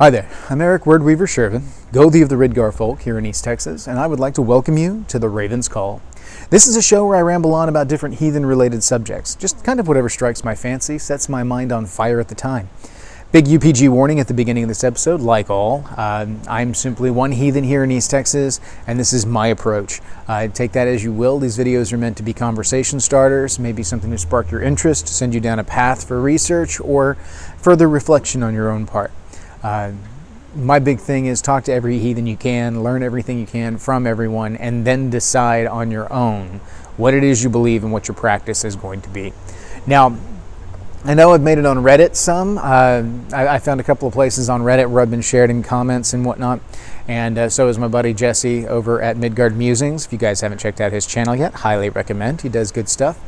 Hi there, I'm Eric Wordweaver Sjerven, Goldie of the Ridgar folk here in East Texas, and I would like to welcome you to The Raven's Call. This is a show where I ramble on about different heathen-related subjects, just kind of whatever strikes my fancy, sets my mind on fire at the time. Big UPG warning at the beginning of this episode, like all. I'm simply one heathen here in East Texas, and this is my approach. Take that as you will. These videos are meant to be conversation starters, maybe something to spark your interest, send you down a path for research, or further reflection on your own part. My big thing is talk to every heathen you can, learn everything you can from everyone, and then decide on your own what it is you believe and what your practice is going to be. Now, I know I've made it on Reddit some. I found a couple of places on Reddit where I've been shared in comments and whatnot, and so is my buddy Jesse over at Midgard Musings. If you guys haven't checked out his channel yet, highly recommend. He does good stuff.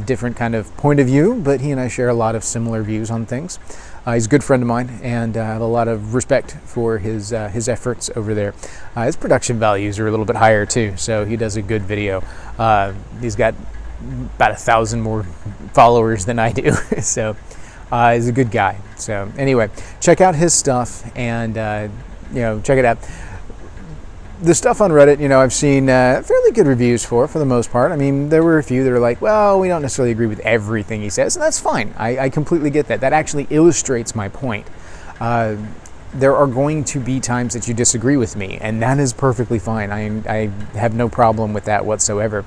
Different kind of point of view, but he and I share a lot of similar views on things. He's a good friend of mine, and I have a lot of respect for his efforts over there. His production values are a little bit higher too, so he does a good video. He's got about 1,000 more followers than I do, so he's a good guy. So anyway, check out his stuff and check it out. The stuff on Reddit, I've seen fairly good reviews for the most part. I mean, there were a few that are like, well, we don't necessarily agree with everything he says, and that's fine. I completely get that. That actually illustrates my point. There are going to be times that you disagree with me, and that is perfectly fine. I have no problem with that whatsoever.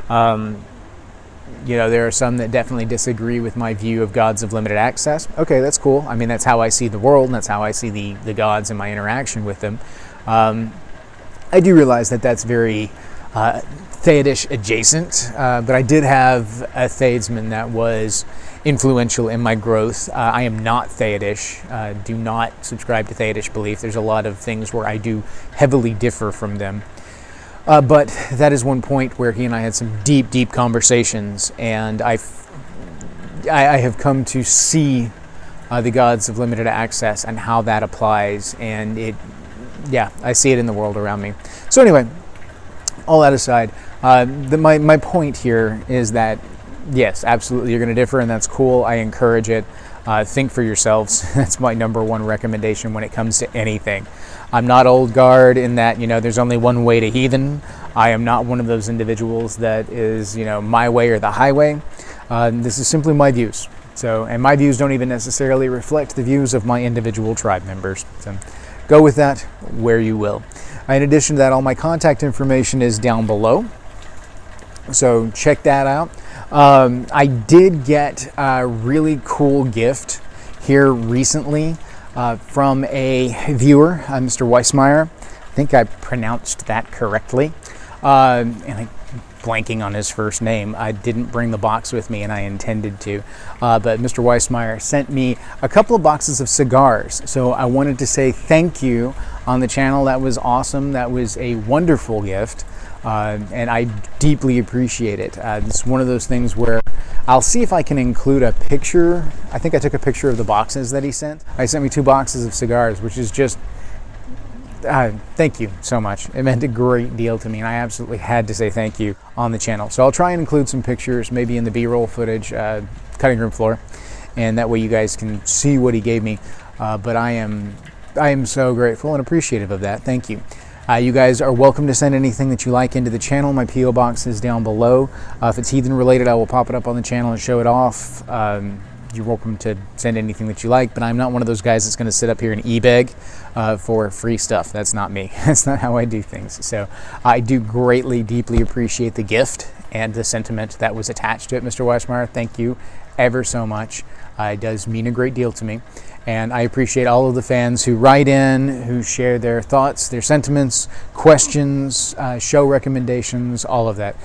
There are some that definitely disagree with my view of gods of limited access. Okay, that's cool. I mean, that's how I see the world, and that's how I see the gods and my interaction with them. I do realize that that's very Theodish adjacent, but I did have a Theisman that was influential in my growth. I am not Theodish, do not subscribe to Theodish belief. There's a lot of things where I do heavily differ from them. But that is one point where he and I had some deep, deep conversations, and I have come to see the gods of limited access and how that applies, and I see it in the world around me. So anyway, all that aside, my point here is that, yes, absolutely, you're going to differ, and that's cool. I encourage it. Think for yourselves. That's my number one recommendation when it comes to anything. I'm not old guard in that, there's only one way to heathen. I am not one of those individuals that is, my way or the highway. This is simply my views. And my views don't even necessarily reflect the views of my individual tribe members. So go with that where you will. In addition to that, all my contact information is down below. So check that out. I did get a really cool gift here recently from a viewer, Mr. Weissmeyer. I think I pronounced that correctly. And I'm blanking on his first name. I didn't bring the box with me, and I intended to. But Mr. Weissmeyer sent me a couple of boxes of cigars. So I wanted to say thank you on the channel. That was awesome. That was a wonderful gift. And I deeply appreciate it. It's one of those things where I'll see if I can include a picture. I think I took a picture of the boxes that he sent. He sent me 2 boxes of cigars, which is just, thank you so much. It meant a great deal to me, and I absolutely had to say thank you on the channel. So I'll try and include some pictures, maybe in the B-roll footage, cutting room floor, and that way you guys can see what he gave me. But I am so grateful and appreciative of that. Thank you. You guys are welcome to send anything that you like into the channel. My P.O. box is down below. If it's heathen related, I will pop it up on the channel and show it off. You're welcome to send anything that you like, but I'm not one of those guys that's going to sit up here and e-beg for free stuff. That's not me. That's not how I do things. So I do greatly, deeply appreciate the gift and the sentiment that was attached to it, Mr. Weissmeyer. Thank you ever so much. It does mean a great deal to me. And I appreciate all of the fans who write in, who share their thoughts, their sentiments, questions, show recommendations, all of that.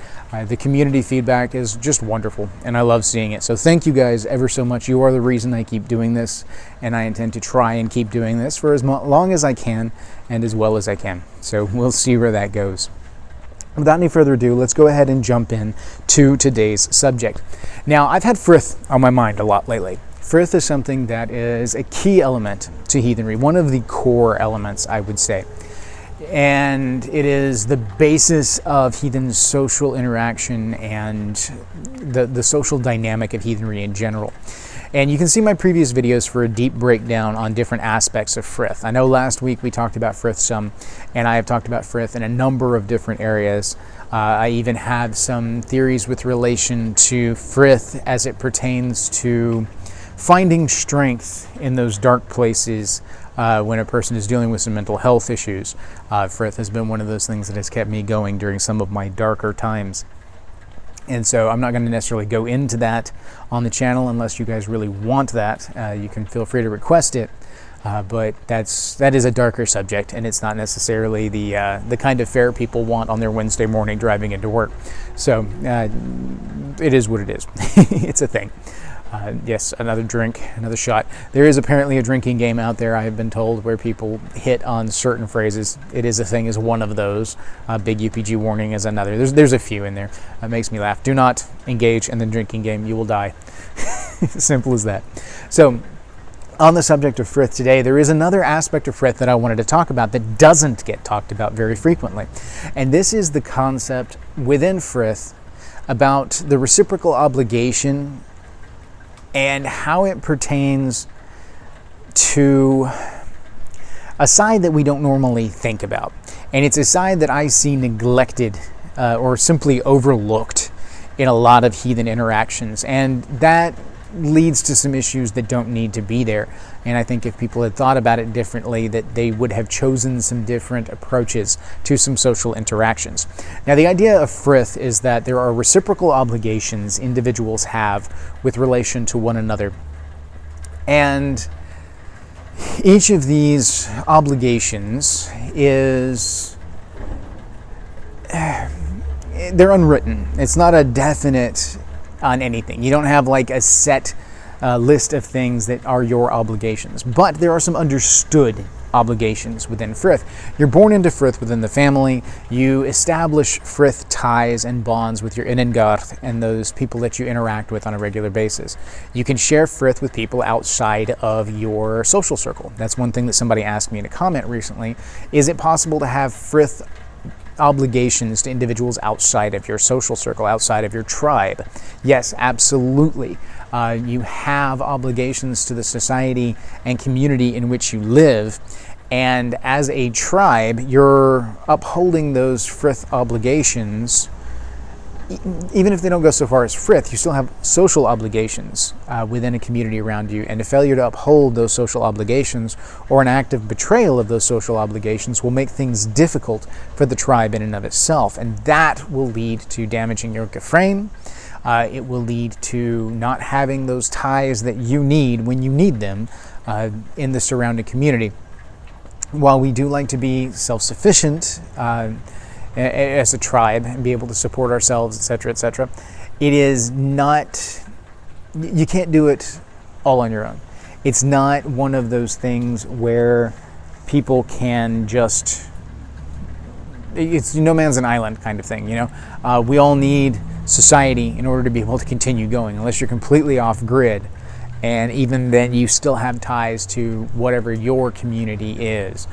The community feedback is just wonderful, and I love seeing it. So thank you guys ever so much. You are the reason I keep doing this, and I intend to try and keep doing this for as long as I can and as well as I can. So we'll see where that goes. Without any further ado, let's go ahead and jump in to today's subject. Now, I've had Frith on my mind a lot lately. Frith is something that is a key element to heathenry, one of the core elements, I would say. And it is the basis of heathen social interaction and the social dynamic of heathenry in general. And you can see my previous videos for a deep breakdown on different aspects of Frith. I know last week we talked about Frith some, and I have talked about Frith in a number of different areas. I even have some theories with relation to Frith as it pertains to finding strength in those dark places when a person is dealing with some mental health issues. Frith has been one of those things that has kept me going during some of my darker times. And so I'm not going to necessarily go into that on the channel unless you guys really want that. You can feel free to request it, but that is a darker subject, and it's not necessarily the kind of fare people want on their Wednesday morning driving into work. So it is what it is. It's a thing. Yes, another drink, another shot. There is apparently a drinking game out there, I have been told, where people hit on certain phrases. It is a thing is one of those. Big UPG warning is another. There's a few in there. That makes me laugh. Do not engage in the drinking game. You will die. Simple as that. So, on the subject of Frith today, there is another aspect of Frith that I wanted to talk about that doesn't get talked about very frequently. And this is the concept within Frith about the reciprocal obligation and how it pertains to a side that we don't normally think about. And it's a side that I see neglected or simply overlooked in a lot of heathen interactions. And that leads to some issues that don't need to be there. And I think if people had thought about it differently, that they would have chosen some different approaches to some social interactions. Now, the idea of Frith is that there are reciprocal obligations individuals have with relation to one another. And each of these obligations is they're unwritten. It's not a definite on anything. You don't have like a set list of things that are your obligations, but there are some understood obligations within Frith. You're born into Frith within the family. You establish Frith ties and bonds with your Innengard and those people that you interact with on a regular basis. You can share Frith with people outside of your social circle. That's one thing that somebody asked me in a comment recently. Is it possible to have Frith obligations to individuals outside of your social circle, outside of your tribe? Yes, absolutely. You have obligations to the society and community in which you live, and as a tribe, you're upholding those Frith obligations. Even if they don't go so far as Frith, you still have social obligations within a community around you, and a failure to uphold those social obligations or an act of betrayal of those social obligations will make things difficult for the tribe in and of itself, and that will lead to damaging your Gefrain. It will lead to not having those ties that you need when you need them in the surrounding community. While we do like to be self-sufficient as a tribe and be able to support ourselves, etc., it is not, you can't do it all on your own. It's not one of those things where people can just, it's no man's an island kind of thing, you know. We all need society in order to be able to continue going, unless you're completely off grid. And even then, you still have ties to whatever your community is.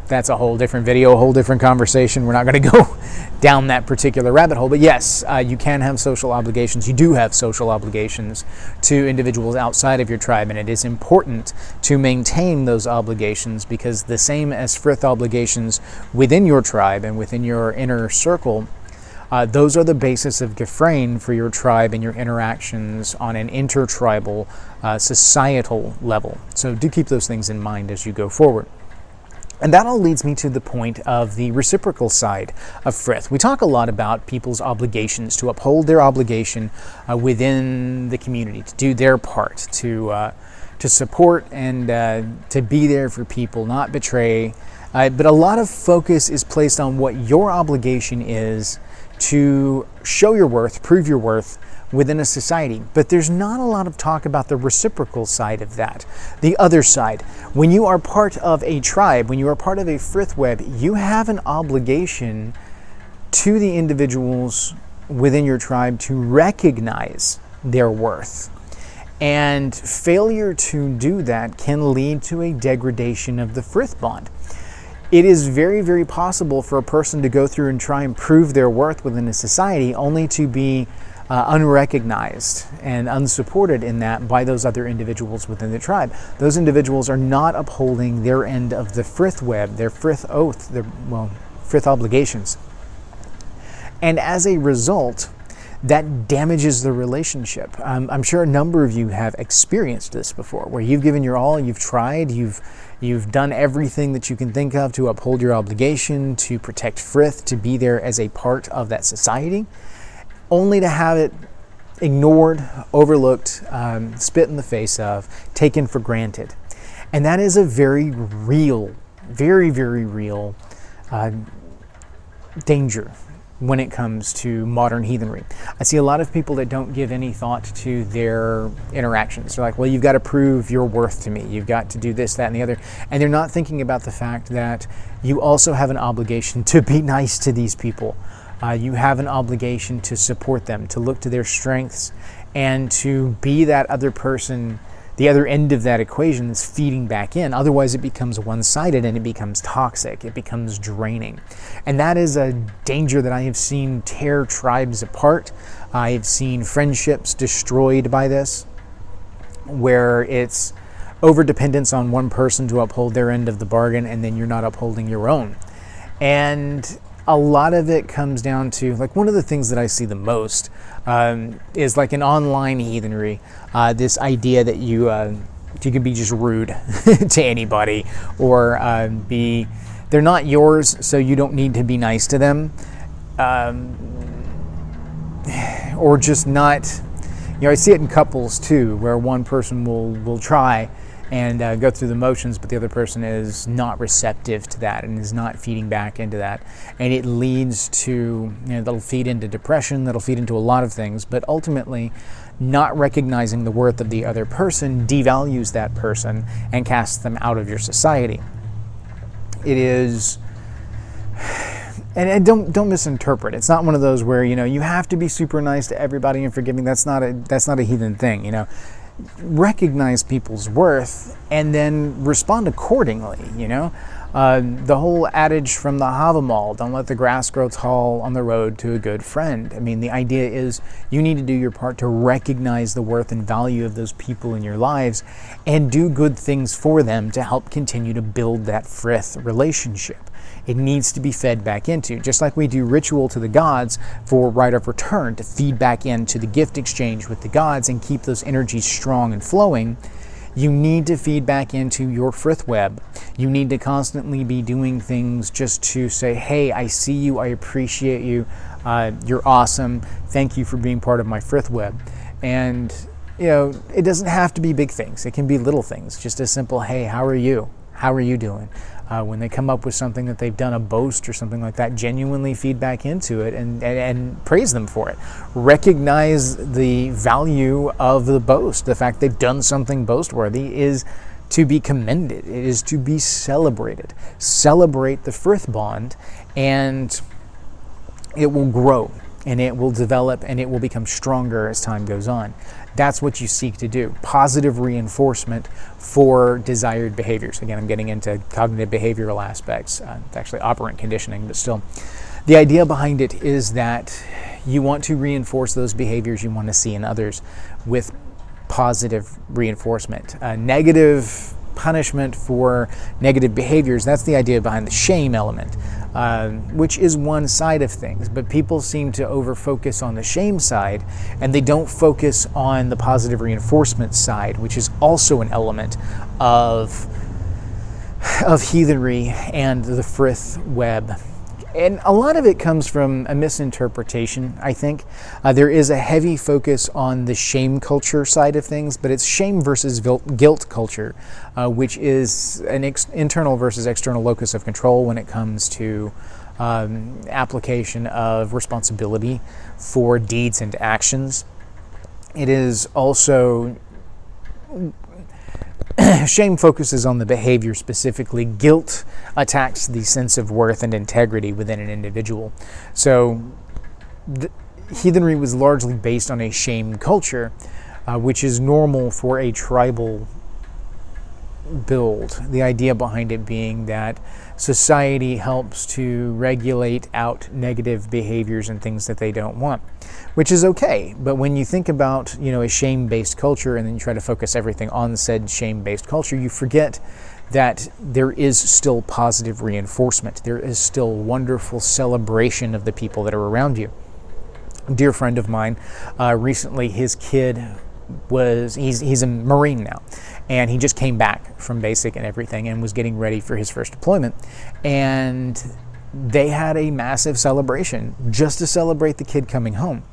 That's a whole different video, a whole different conversation. We're not going to go down that particular rabbit hole. But yes, you can have social obligations. You do have social obligations to individuals outside of your tribe, and it is important to maintain those obligations, because the same as Frith obligations within your tribe and within your inner circle, those are the basis of Gefrain for your tribe and your interactions on an intertribal, societal level. So do keep those things in mind as you go forward. And that all leads me to the point of the reciprocal side of Frith. We talk a lot about people's obligations, to uphold their obligation within the community, to do their part, to support and to be there for people, not betray. But a lot of focus is placed on what your obligation is to show your worth, prove your worth within a society. But there's not a lot of talk about the reciprocal side of that, the other side. When you are part of a tribe, when you are part of a Frith web, you have an obligation to the individuals within your tribe to recognize their worth. And failure to do that can lead to a degradation of the Frith bond. It is very, very possible for a person to go through and try and prove their worth within a society, only to be unrecognized and unsupported in that by those other individuals within the tribe. Those individuals are not upholding their end of the frith web, their frith oath, their frith obligations. And as a result, that damages the relationship. I'm sure a number of you have experienced this before, where you've given your all, you've tried, you've done everything that you can think of to uphold your obligation, to protect frith, to be there as a part of that society, only to have it ignored, overlooked, spit in the face of, taken for granted. And that is a very real, very, very real danger when it comes to modern heathenry. I see a lot of people that don't give any thought to their interactions. They're like, well, you've got to prove your worth to me. You've got to do this, that, and the other. And they're not thinking about the fact that you also have an obligation to be nice to these people. You have an obligation to support them, to look to their strengths, and to be that other person, the other end of that equation that's feeding back in. Otherwise, it becomes one-sided and it becomes toxic. It becomes draining. And that is a danger that I have seen tear tribes apart. I have seen friendships destroyed by this, where it's over-dependence on one person to uphold their end of the bargain, and then you're not upholding your own. And a lot of it comes down to, like, one of the things that I see the most is like an online heathenry, this idea that you can be just rude to anybody, or they're not yours, so you don't need to be nice to them, or just not. I see it in couples too, where one person will try and go through the motions, but the other person is not receptive to that and is not feeding back into that. And it leads to, that'll feed into depression, that'll feed into a lot of things, but ultimately not recognizing the worth of the other person devalues that person and casts them out of your society. It is, and don't misinterpret. It's not one of those where, you have to be super nice to everybody and forgiving. That's not a heathen thing, Recognize people's worth and then respond accordingly. The whole adage from the Havamal, don't let the grass grow tall on the road to a good friend. I mean, the idea is you need to do your part to recognize the worth and value of those people in your lives and do good things for them to help continue to build that frith relationship. It needs to be fed back into, just like we do ritual to the gods for right of return, to feed back into the gift exchange with the gods and keep those energies strong and flowing. You need to feed back into your frith web. You need to constantly be doing things just to say, hey, I see you, I appreciate you, you're awesome, thank you for being part of my frith web. And it doesn't have to be big things. It can be little things, just a simple, hey, how are you? How are you doing? When they come up with something that they've done, a boast or something like that, genuinely feed back into it and praise them for it. Recognize the value of the boast. The fact they've done something boastworthy is to be commended. It is to be celebrated. Celebrate the frith bond, and it will grow, and it will develop, and it will become stronger as time goes on. That's what you seek to do. Positive reinforcement for desired behaviors. Again, I'm getting into cognitive behavioral aspects. It's actually operant conditioning, but still. The idea behind it is that you want to reinforce those behaviors you want to see in others with positive reinforcement. Negative punishment for negative behaviors, that's the idea behind the shame element, which is one side of things. But people seem to over-focus on the shame side, and they don't focus on the positive reinforcement side, which is also an element of heathenry and the frith web. And a lot of it comes from a misinterpretation, I think. There is a heavy focus on the shame culture side of things, but it's shame versus guilt culture, which is an internal versus external locus of control when it comes to application of responsibility for deeds and actions. It is also shame focuses on the behavior specifically. Guilt attacks the sense of worth and integrity within an individual. So heathenry was largely based on a shame culture, which is normal for a tribal build. The idea behind it being that society helps to regulate out negative behaviors and things that they don't want, which is okay. But when you think about, a shame-based culture, and then you try to focus everything on said shame-based culture, you forget that there is still positive reinforcement. There is still wonderful celebration of the people that are around you. A dear friend of mine, recently his kid he's a Marine now, and he just came back from basic and everything and was getting ready for his first deployment, and they had a massive celebration just to celebrate the kid coming home.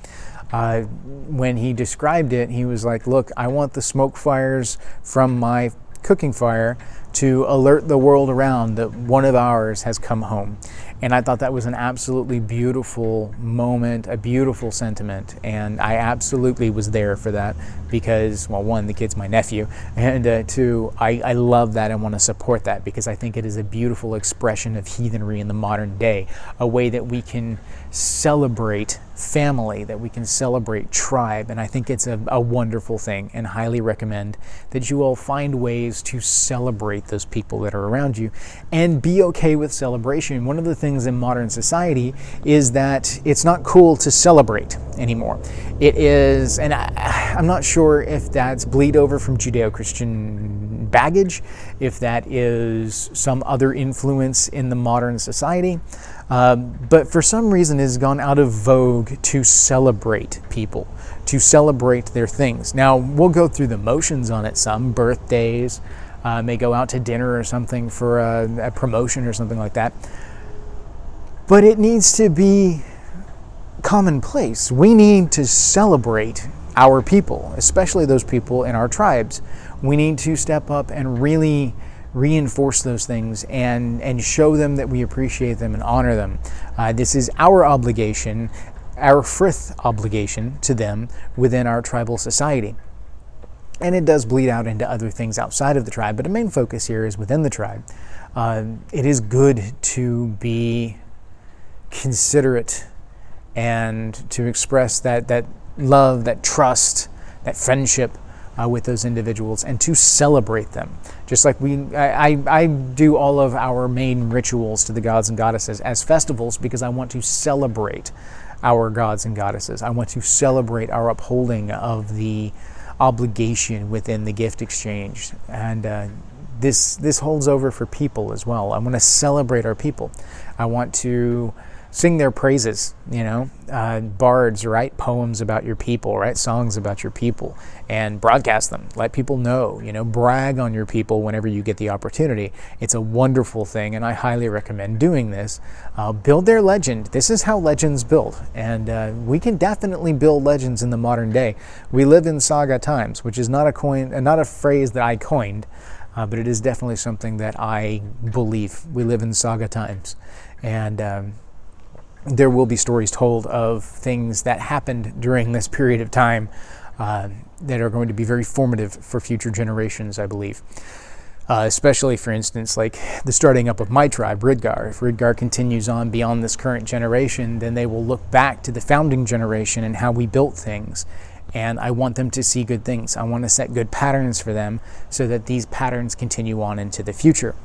When he described it, he was like, look, I want the smoke fires from my cooking fire to alert the world around that one of ours has come home. And I thought that was an absolutely beautiful moment, a beautiful sentiment, and I absolutely was there for that because, well, one, the kid's my nephew, and two, I love that and want to support that because I think it is a beautiful expression of heathenry in the modern day, a way that we can celebrate family, that we can celebrate tribe, and I think it's a wonderful thing, and highly recommend that you all find ways to celebrate those people that are around you and be okay with celebration. One of the things in modern society is that it's not cool to celebrate anymore. It is, and I'm not sure if that's bleed over from Judeo-Christian baggage, if that is some other influence in the modern society, but for some reason it has gone out of vogue to celebrate people, to celebrate their things. Now, we'll go through the motions on it. Some birthdays, may go out to dinner or something for a promotion or something like that. But it needs to be commonplace. We need to celebrate our people, especially those people in our tribes. We need to step up and really reinforce those things and show them that we appreciate them and honor them. This is our obligation, our frith obligation to them within our tribal society. And it does bleed out into other things outside of the tribe, but the main focus here is within the tribe. It is good to be considerate and to express that love, that trust, that friendship with those individuals, and to celebrate them. Just like I do all of our main rituals to the gods and goddesses as festivals because I want to celebrate our gods and goddesses. I want to celebrate our upholding of the obligation within the gift exchange, and this holds over for people as well. I want to celebrate our people. I want to sing their praises, bards write poems about your people, write songs about your people, and broadcast them. Let people know, brag on your people whenever you get the opportunity. It's a wonderful thing, and I highly recommend doing this. Build their legend. This is how legends build, and we can definitely build legends in the modern day. We live in saga times, which is not a phrase that I coined, but it is definitely something that I believe. We live in saga times, and there will be stories told of things that happened during this period of time that are going to be very formative for future generations, I believe. Especially, for instance, like the starting up of my tribe, Ridgar. If Ridgar continues on beyond this current generation, then they will look back to the founding generation and how we built things. And I want them to see good things. I want to set good patterns for them so that these patterns continue on into the future.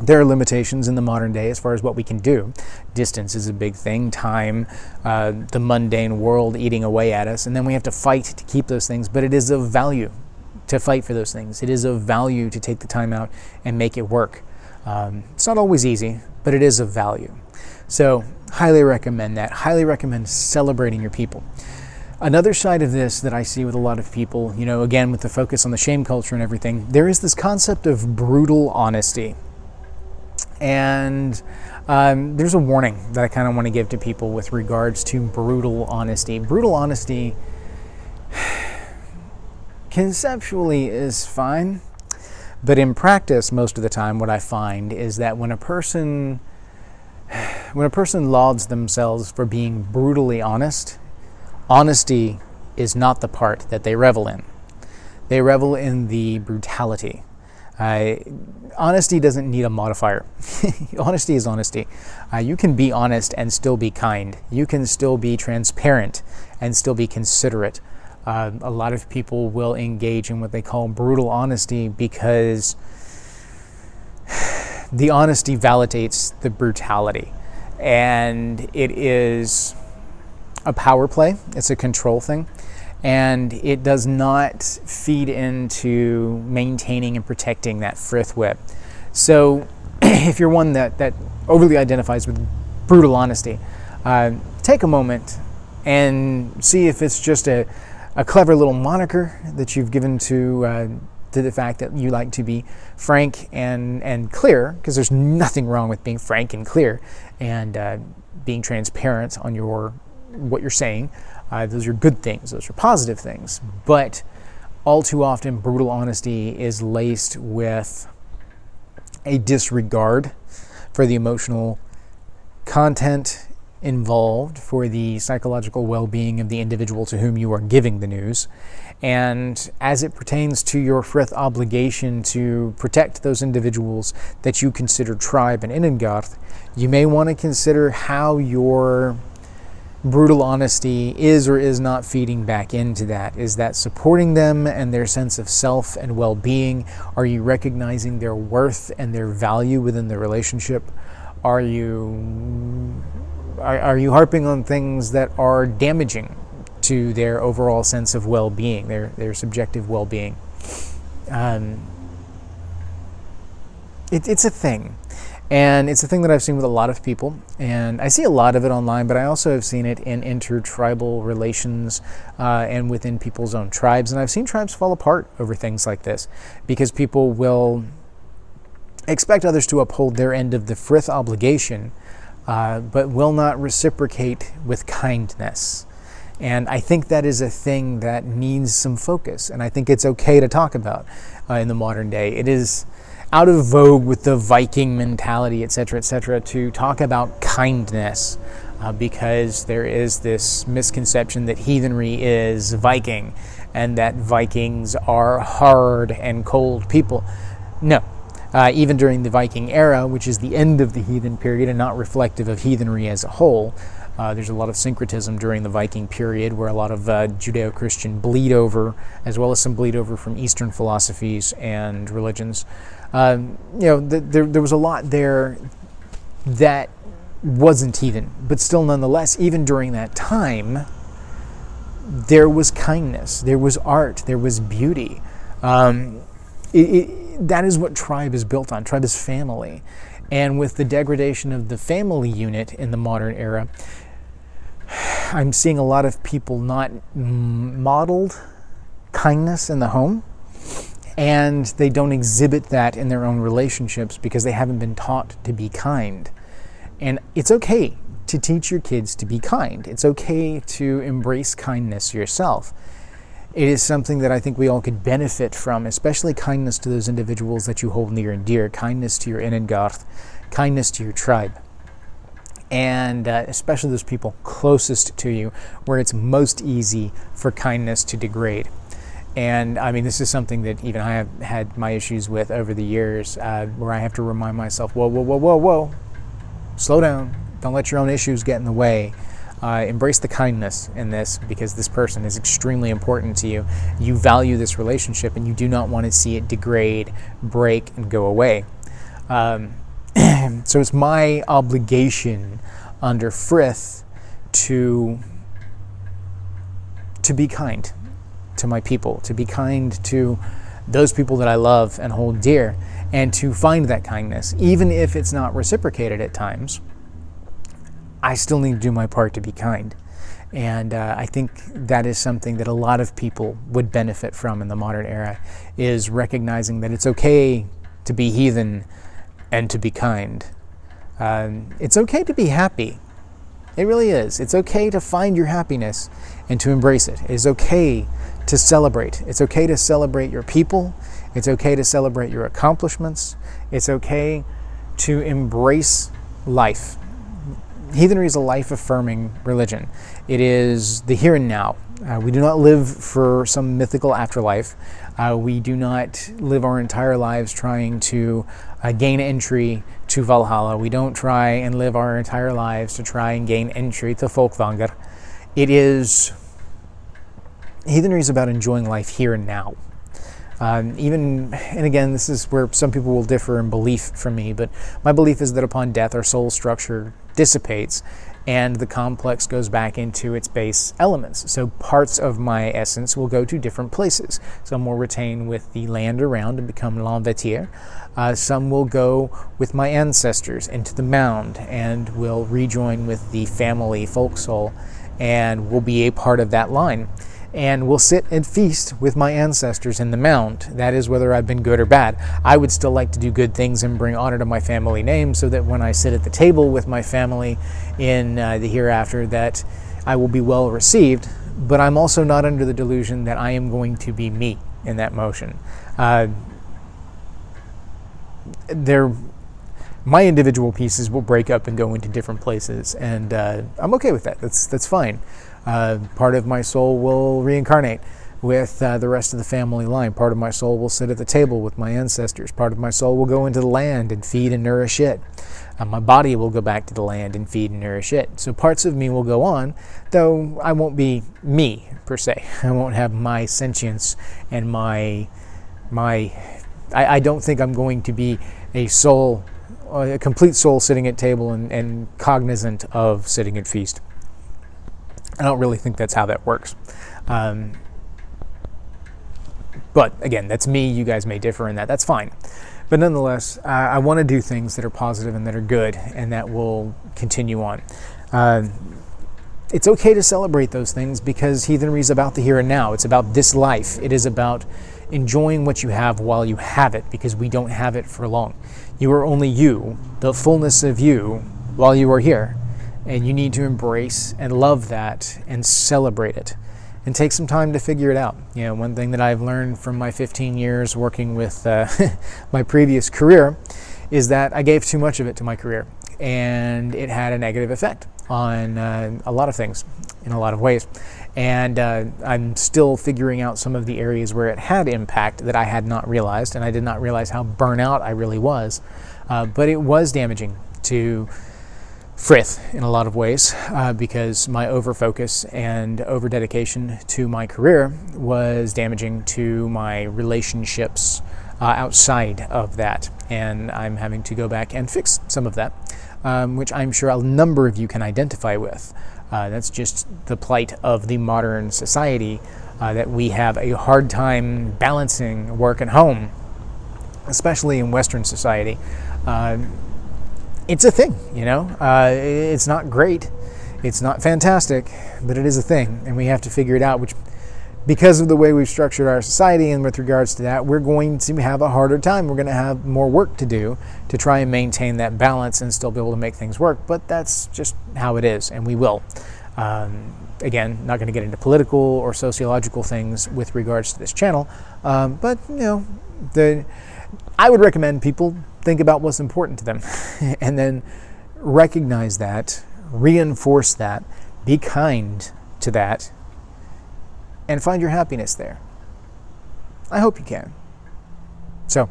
There are limitations in the modern day as far as what we can do. Distance is a big thing, time, the mundane world eating away at us, and then we have to fight to keep those things, but it is of value to fight for those things. It is of value to take the time out and make it work. It's not always easy, but it is of value. So, highly recommend that. Highly recommend celebrating your people. Another side of this that I see with a lot of people, again, with the focus on the shame culture and everything, there is this concept of brutal honesty. And there's a warning that I kind of want to give to people with regards to brutal honesty. Brutal honesty conceptually is fine, but in practice, most of the time, what I find is that when a person lauds themselves for being brutally honest, honesty is not the part that they revel in. They revel in the brutality. Honesty doesn't need a modifier. Honesty is honesty. You can be honest and still be kind. You can still be transparent and still be considerate. A lot of people will engage in what they call brutal honesty because the honesty validates the brutality. And it is a power play. It's a control thing. And it does not feed into maintaining and protecting that frithwhip. So if you're one that overly identifies with brutal honesty, take a moment and see if it's just a clever little moniker that you've given to the fact that you like to be frank and clear, because there's nothing wrong with being frank and clear and being transparent on what you're saying. Those are good things. Those are positive things. But all too often, brutal honesty is laced with a disregard for the emotional content involved, for the psychological well-being of the individual to whom you are giving the news. And as it pertains to your frith obligation to protect those individuals that you consider tribe and innengarth, you may want to consider how your brutal honesty is or is not feeding back into that. Is that supporting them and their sense of self and well-being? Are you recognizing their worth and their value within the relationship? Are you harping on things that are damaging to their overall sense of well-being, their subjective well-being? It's a thing. And it's a thing that I've seen with a lot of people, and I see a lot of it online, but I also have seen it in intertribal relations and within people's own tribes. And I've seen tribes fall apart over things like this because people will expect others to uphold their end of the frith obligation, but will not reciprocate with kindness. And I think that is a thing that needs some focus, and I think it's okay to talk about in the modern day. It is out of vogue with the Viking mentality, etc., to talk about kindness because there is this misconception that heathenry is Viking and that Vikings are hard and cold people. No. Even during the Viking era, which is the end of the heathen period and not reflective of heathenry as a whole, there's a lot of syncretism during the Viking period where a lot of Judeo-Christian bleed over, as well as some bleed over from Eastern philosophies and religions. There was a lot there that wasn't heathen, but still nonetheless, even during that time, there was kindness, there was art, there was beauty. That is what tribe is built on. Tribe is family. And with the degradation of the family unit in the modern era, I'm seeing a lot of people not modeled kindness in the home, and they don't exhibit that in their own relationships because they haven't been taught to be kind. And it's okay to teach your kids to be kind. It's okay to embrace kindness yourself. It is something that I think we all could benefit from, especially kindness to those individuals that you hold near and dear, kindness to your innengarth, kindness to your tribe, and especially those people closest to you where it's most easy for kindness to degrade. And I mean, this is something that even I have had my issues with over the years, where I have to remind myself, whoa, slow down. Don't let your own issues get in the way. Embrace the kindness in this because this person is extremely important to you. You value this relationship and you do not want to see it degrade, break, and go away. So it's my obligation under frith to be kind to my people, to be kind to those people that I love and hold dear, and to find that kindness. Even if it's not reciprocated at times, I still need to do my part to be kind. And I think that is something that a lot of people would benefit from in the modern era, is recognizing that it's okay to be heathen and to be kind. It's okay to be happy. It really is. It's okay to find your happiness and to embrace it. It is okay to celebrate. It's okay to celebrate your people. It's okay to celebrate your accomplishments. It's okay to embrace life. Heathenry is a life-affirming religion. It is the here and now. We do not live for some mythical afterlife. We do not live our entire lives trying to gain entry to Valhalla. We don't try and live our entire lives to try and gain entry to Folkvanger. Heathenry is about enjoying life here and now. And again, this is where some people will differ in belief from me, but my belief is that upon death, our soul structure dissipates and the complex goes back into its base elements. So parts of my essence will go to different places. Some will retain with the land around and become l'envetier. Some will go with my ancestors into the mound and will rejoin with the family folk soul and will be a part of that line. And will sit and feast with my ancestors in the mound. That is whether I've been good or bad. I would still like to do good things and bring honor to my family name so that when I sit at the table with my family in the hereafter that I will be well received, but I'm also not under the delusion that I am going to be me in that motion. My individual pieces will break up and go into different places, and I'm okay with that. That's fine. Part of my soul will reincarnate with the rest of the family line. Part of my soul will sit at the table with my ancestors. Part of my soul will go into the land and feed and nourish it. My body will go back to the land and feed and nourish it. So parts of me will go on, though I won't be me, per se. I won't have my sentience and I don't think I'm going to be a soul, a complete soul sitting at table and cognizant of sitting at feast. I don't really think that's how that works. But again, that's me. You guys may differ in that. That's fine. But nonetheless, I want to do things that are positive and that are good and that will continue on. It's okay to celebrate those things because heathenry is about the here and now. It's about this life. It is about enjoying what you have while you have it, because we don't have it for long. You are only you, the fullness of you, while you are here. And you need to embrace and love that and celebrate it and take some time to figure it out. You know, one thing that I've learned from my 15 years working with my previous career is that I gave too much of it to my career, and it had a negative effect on a lot of things in a lot of ways. And I'm still figuring out some of the areas where it had impact that I had not realized, and I did not realize how burnout I really was. But it was damaging to Frith in a lot of ways because my over-focus and over-dedication to my career was damaging to my relationships outside of that. And I'm having to go back and fix some of that, which I'm sure a number of you can identify with. That's just the plight of the modern society, that we have a hard time balancing work and home, especially in Western society. It's a thing, you know. It's not great, it's not fantastic, but it is a thing, and we have to figure it out, which, because of the way we've structured our society and with regards to that, we're going to have a harder time. We're going to have more work to do to try and maintain that balance and still be able to make things work, but that's just how it is, and we will. Again, not going to get into political or sociological things with regards to this channel, but, you know, I would recommend people think about what's important to them and then recognize that, reinforce that, be kind to that, and find your happiness there. I hope you can. So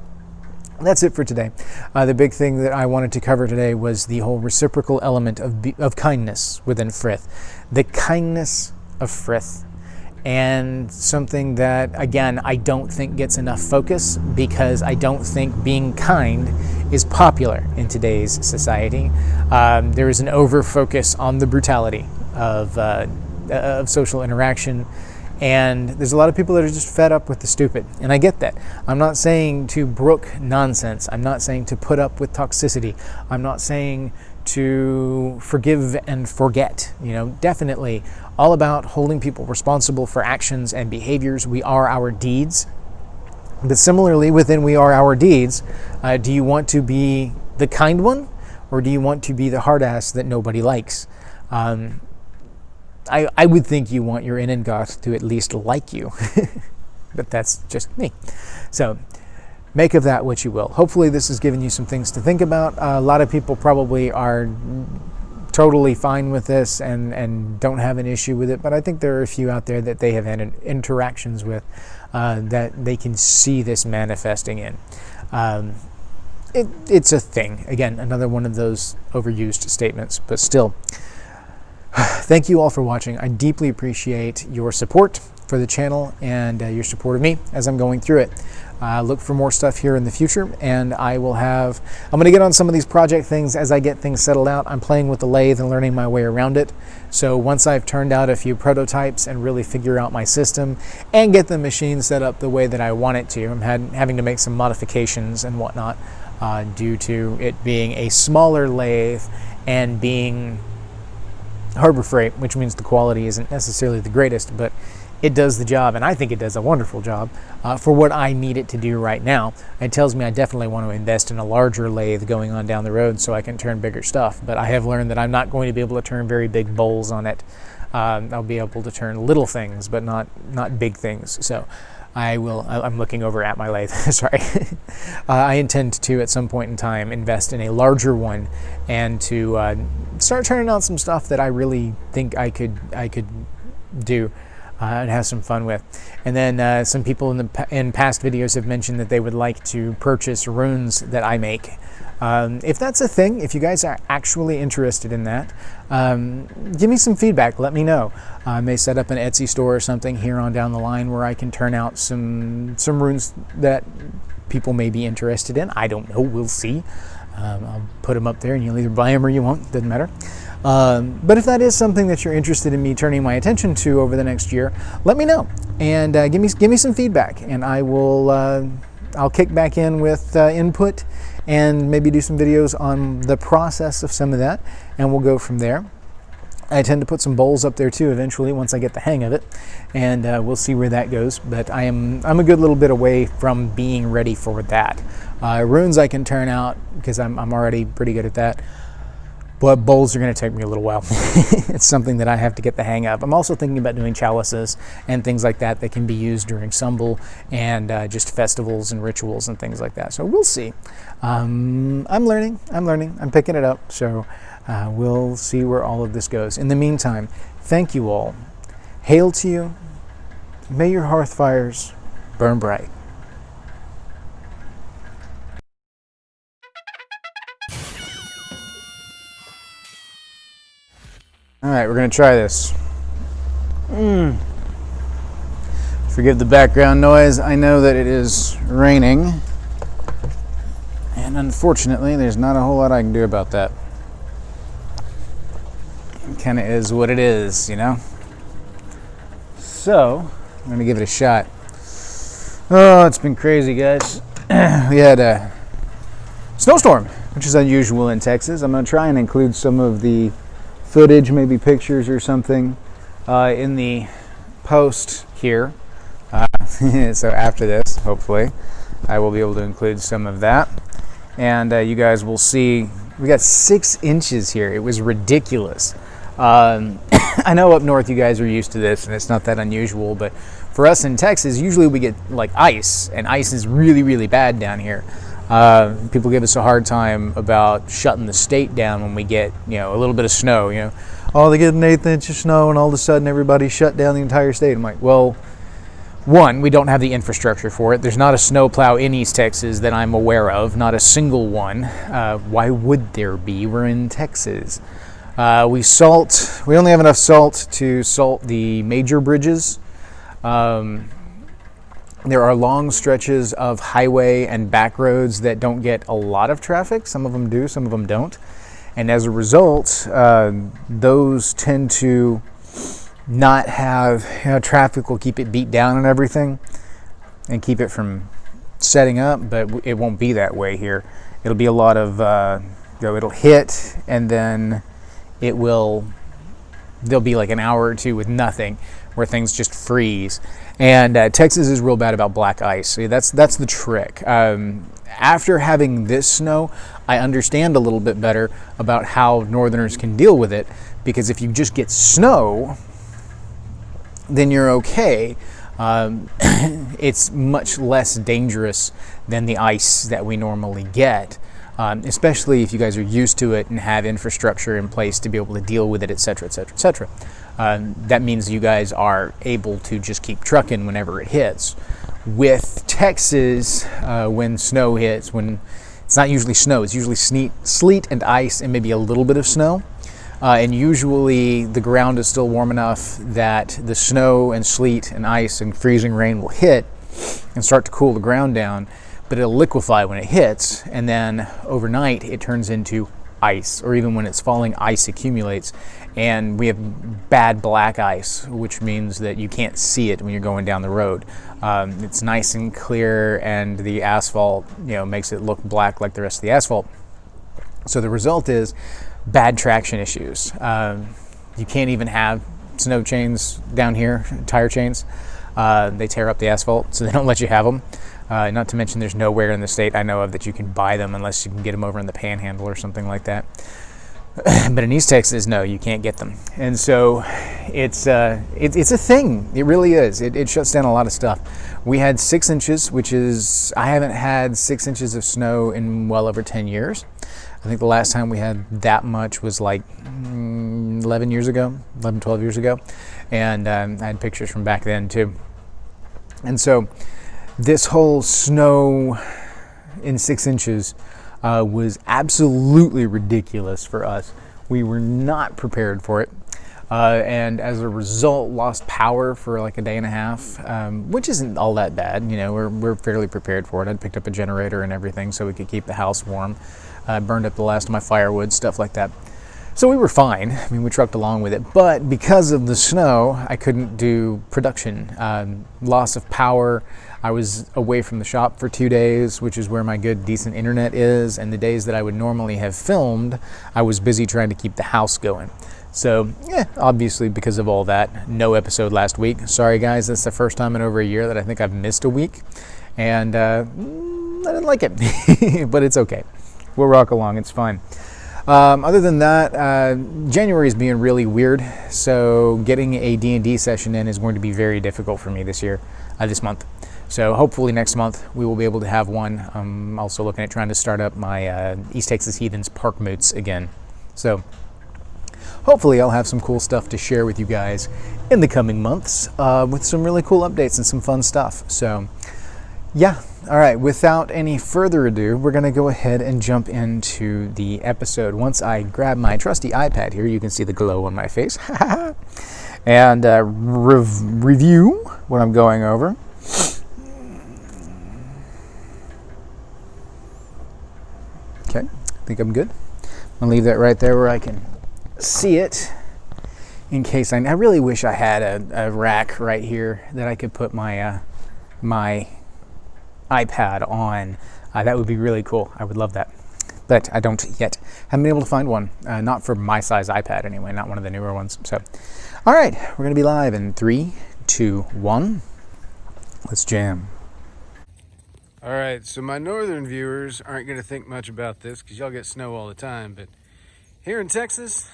that's it for today. The big thing that I wanted to cover today was the whole reciprocal element of kindness within Frith. The kindness of Frith. And something that, again, I don't think gets enough focus because I don't think being kind is popular in today's society. There is an over-focus on the brutality of social interaction, and there's a lot of people that are just fed up with the stupid, and I get that. I'm not saying to brook nonsense. I'm not saying to put up with toxicity. I'm not saying to forgive and forget. You know, definitely all about holding people responsible for actions and behaviors. We are our deeds. But similarly, within we are our deeds, do you want to be the kind one, or do you want to be the hard ass that nobody likes? I would think you want your Innengoth to at least like you, but that's just me. So make of that what you will. Hopefully this has given you some things to think about. A lot of people probably are totally fine with this and don't have an issue with it, but I think there are a few out there that they have had interactions with that they can see this manifesting in. It's a thing. Again, another one of those overused statements, but still. Thank you all for watching. I deeply appreciate your support for the channel and your support of me as I'm going through it. Look for more stuff here in the future, and I'm going to get on some of these project things as I get things settled out. I'm playing with the lathe and learning my way around it. So once I've turned out a few prototypes and really figure out my system and get the machine set up the way that I want it to, I'm having to make some modifications and whatnot due to it being a smaller lathe and being Harbor Freight, which means the quality isn't necessarily the greatest, but it does the job, and I think it does a wonderful job for what I need it to do right now. It tells me I definitely want to invest in a larger lathe going on down the road so I can turn bigger stuff, but I have learned that I'm not going to be able to turn very big bowls on it. I'll be able to turn little things, but not big things. So I'm looking over at my lathe, sorry. I intend to, at some point in time, invest in a larger one and to start turning out some stuff that I really think I could do and have some fun with. And then some people in past videos have mentioned that they would like to purchase runes that I make. If that's a thing, if you guys are actually interested in that, give me some feedback, let me know. I may set up an Etsy store or something here on down the line where I can turn out some runes that people may be interested in. I don't know, we'll see. I'll put them up there and you'll either buy them or you won't, doesn't matter. But if that is something that you're interested in me turning my attention to over the next year, let me know and give me some feedback, and I'll kick back in with input and maybe do some videos on the process of some of that, and we'll go from there. I tend to put some bowls up there too eventually once I get the hang of it, and we'll see where that goes. But I'm a good little bit away from being ready for that. Runes I can turn out because I'm already pretty good at that. But bowls are going to take me a little while. It's something that I have to get the hang of. I'm also thinking about doing chalices and things like that that can be used during Sumbul and just festivals and rituals and things like that. So we'll see. I'm learning. I'm picking it up. So we'll see where all of this goes. In the meantime, thank you all. Hail to you. May your hearth fires burn bright. All right, we're going to try this. Forgive the background noise. I know that it is raining, and unfortunately, there's not a whole lot I can do about that. It kind of is what it is, you know? So, I'm going to give it a shot. Oh, it's been crazy, guys. We had a snowstorm, which is unusual in Texas. I'm going to try and include some of the footage, maybe pictures or something, in the post here. So after this, hopefully, I will be able to include some of that. And you guys will see, we got 6 inches here. It was ridiculous. I know up north you guys are used to this, and it's not that unusual, but for us in Texas, usually we get like ice, and ice is really, really bad down here. People give us a hard time about shutting the state down when we get, a little bit of snow, Oh, they get an 1/8 inch of snow and all of a sudden everybody shut down the entire state. I'm like, well, one, we don't have the infrastructure for it. There's not a snowplow in East Texas that I'm aware of, not a single one. Why would there be? We're in Texas. We only have enough salt to salt the major bridges. There are long stretches of highway and back roads that don't get a lot of traffic. Some of them do, some of them don't. And as a result, those tend to not have, traffic will keep it beat down and everything and keep it from setting up, but it won't be that way here. It'll be a lot of, it'll hit and then there'll be like an hour or two with nothing where things just freeze. And Texas is real bad about black ice. So that's the trick. After having this snow, I understand a little bit better about how northerners can deal with it, because if you just get snow, then you're okay. It's much less dangerous than the ice that we normally get, especially if you guys are used to it and have infrastructure in place to be able to deal with it, etc., etc., etc. That means you guys are able to just keep trucking whenever it hits. With Texas, when snow hits, when it's not usually snow, it's usually sleet and ice and maybe a little bit of snow. And usually the ground is still warm enough that the snow and sleet and ice and freezing rain will hit and start to cool the ground down, but it'll liquefy when it hits, and then overnight it turns into ice, or even when it's falling, ice accumulates, and we have bad black ice, which means that you can't see it when you're going down the road. It's nice and clear, and the asphalt, makes it look black like the rest of the asphalt. So the result is bad traction issues. You can't even have snow chains down here, tire chains. They tear up the asphalt, so they don't let you have them. Not to mention there's nowhere in the state I know of that you can buy them unless you can get them over in the Panhandle or something like that. But in East Texas, no, you can't get them. And so it's a thing. It really is. It shuts down a lot of stuff. We had 6 inches, which is, I haven't had 6 inches of snow in well over 10 years. I think the last time we had that much was like 11 years ago, 11, 12 years ago. And I had pictures from back then too. And so this whole snow in 6 inches was absolutely ridiculous for us. We were not prepared for it. And as a result, lost power for like a day and a half, which isn't all that bad. We're fairly prepared for it. I'd picked up a generator and everything so we could keep the house warm. Burned up the last of my firewood, stuff like that. So we were fine. I mean, we trucked along with it. But because of the snow, I couldn't do production. Loss of power. I was away from the shop for 2 days, which is where my good, decent internet is. And the days that I would normally have filmed, I was busy trying to keep the house going. So, obviously because of all that, no episode last week. Sorry guys, that's the first time in over a year that I think I've missed a week. And I didn't like it, but it's okay. We'll rock along, it's fine. Other than that, January is being really weird, so getting a D&D session in is going to be very difficult for me this month. So hopefully next month we will be able to have one. I'm also looking at trying to start up my East Texas Heathens Park Moots again. So hopefully I'll have some cool stuff to share with you guys in the coming months with some really cool updates and some fun stuff. So yeah. All right, without any further ado, we're going to go ahead and jump into the episode. Once I grab my trusty iPad here, you can see the glow on my face, and review what I'm going over. Okay, I think I'm good. I'm going to leave that right there where I can see it, in case I really wish I had a rack right here that I could put my iPad on. That would be really cool. I would love that, but I don't yet. Haven't been able to find one, not for my size iPad anyway, not one of the newer ones. So all right, we're gonna be live in 3, 2, 1. Let's jam. All right, so my northern viewers aren't gonna think much about this because y'all get snow all the time, but here in Texas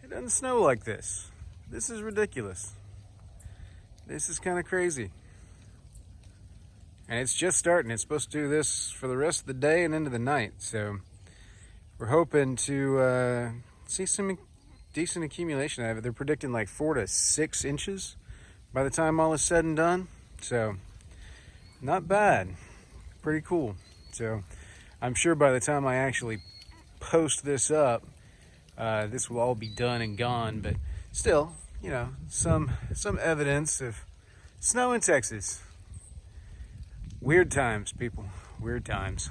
it doesn't snow like this. This is ridiculous. This is kind of crazy. And it's just starting. It's supposed to do this for the rest of the day and into the night. So we're hoping to see some decent accumulation out of it. They're predicting like 4 to 6 inches by the time all is said and done. So not bad. Pretty cool. So I'm sure by the time I actually post this up, this will all be done and gone. But still, some evidence of snow in Texas. Weird times, people. Weird times.